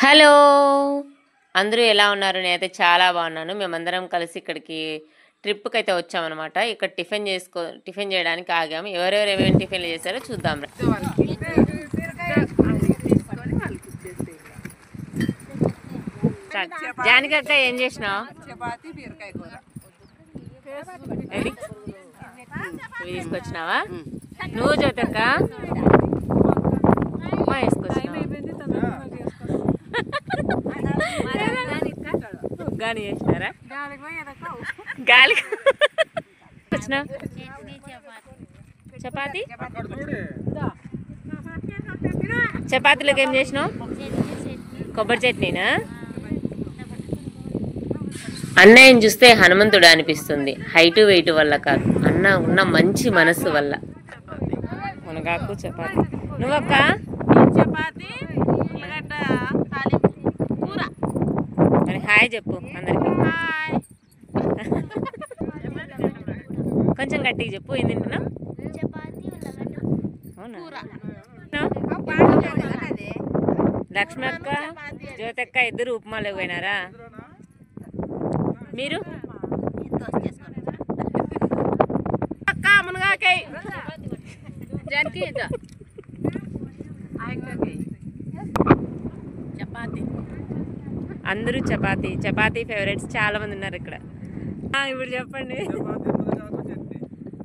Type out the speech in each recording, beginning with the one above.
Hello! అందరూ ఎలా ఉన్నారు? నేనైతే చాలా బాగున్నాను. మేమందరం కలిసి ఇక్కడికి ట్రిప్‌కైతే వచ్చామనమాట. ఇక్కడ టిఫిన్ చేయడానికి ఆగాము. ఎవరెవరు ఏమేమి టిఫిన్‌లు చేశారో చూద్దాం రా. జానకక్క ఏం చేసినావు? చపాతీ బీరకాయ కూర. ఏది? ఇవి తీసుకొచ్చినావా? నువ్వు జ్యోతక్క ఉప్మా వేసుకొచ్చినావా? గాని చేసినారా? గాలి వచ్చినా చపాతీ చపాతీలోకి ఏం చేసినావు? కొబ్బరి చట్నీనా? అన్నయ్యని చూస్తే హనుమంతుడు అనిపిస్తుంది. హైటు వెయిట్ వల్ల కాదు, అన్న ఉన్న మంచి మనస్సు వల్ల. మునగాకు చపాతీ. నువ్వక్క? చపాతీ ఉల్లగడ్డ తాలింపు కూర. మరి హాయ్ చెప్పు అందరికి. కొంచెం గట్టిగా చెప్పు. ఏం తింటున్నావు? అవునా? లక్ష్మి అక్క, జ్యోతి అక్క ఇద్దరు ఉప్మాలోకి పోయినారా? మీరు అక్క మునగాకాయ జానకి చపాతీ. అందరూ చపాతీ ఫేవరెట్స్ చాలా మంది ఉన్నారు ఇక్కడ. ఇప్పుడు చెప్పండి.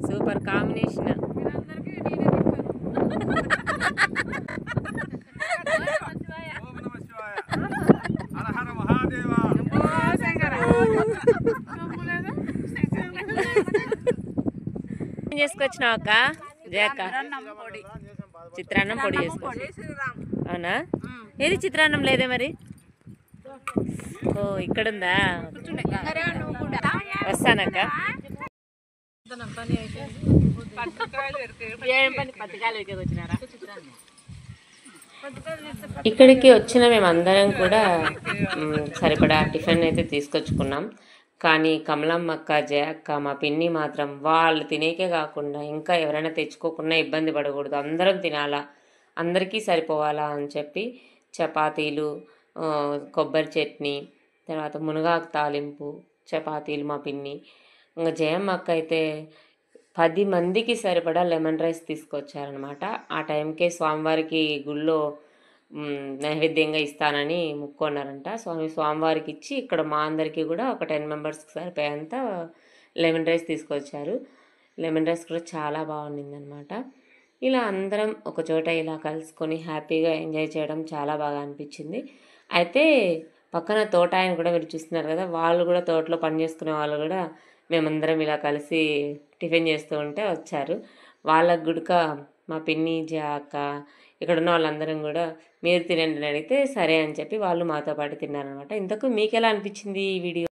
Super combination. ఏం చేసుకొచ్చినావు అక్క? జయక్క చిత్రాన్నం పొడి చేసుకోవచ్చు. అవునా? ఏది చిత్రాన్నం లేదే మరి? ఓ ఇక్కడుందా? వస్తానక్క. ఇక్కడికి వచ్చిన మేమందరం కూడా సరిపడా టిఫిన్ అయితే తీసుకొచ్చుకున్నాం. కానీ కమలమ్మ అక్క, జయ అక్క, మా పిన్ని మాత్రం వాళ్ళు తినేకే కాకుండా ఇంకా ఎవరైనా తెచ్చుకోకుండా ఇబ్బంది పడకూడదు, అందరం తినాలా, అందరికీ సరిపోవాలా అని చెప్పి చపాతీలు, కొబ్బరి చట్నీ, తర్వాత మునగాకు తాలింపు, చపాతీలు మా పిన్ని. ఇంకా జయమ్మ అక్క అయితే 10 మందికి సరిపడా లెమన్ రైస్ తీసుకొచ్చారనమాట. ఆ టైంకే స్వామివారికి గుళ్ళో నైవేద్యంగా ఇస్తానని ముక్కున్నారంట. స్వామివారికి ఇచ్చి ఇక్కడ మా అందరికీ కూడా ఒక 10 మెంబర్స్కి సరిపోయేంత లెమన్ రైస్ తీసుకొచ్చారు. లెమన్ రైస్ కూడా చాలా బాగుండిందనమాట. ఇలా అందరం ఒకచోట ఇలా కలుసుకొని హ్యాపీగా ఎంజాయ్ చేయడం చాలా బాగా అనిపించింది. అయితే పక్కన తోట ఆయన కూడా మీరు చూస్తున్నారు కదా, వాళ్ళు కూడా తోటలో పని చేసుకునే వాళ్ళు కూడా మేమందరం ఇలా కలిసి టిఫిన్ చేస్తూ ఉంటే వచ్చారు. వాళ్ళకు గుడక మా పిన్ని, జయ అక్క, ఇక్కడ ఉన్న వాళ్ళందరం కూడా మీరు తినండి అని అడిగితే సరే అని చెప్పి వాళ్ళు మాతో పాటు తిన్నారనమాట. ఇంతకు మీకు ఎలా అనిపించింది ఈ వీడియో?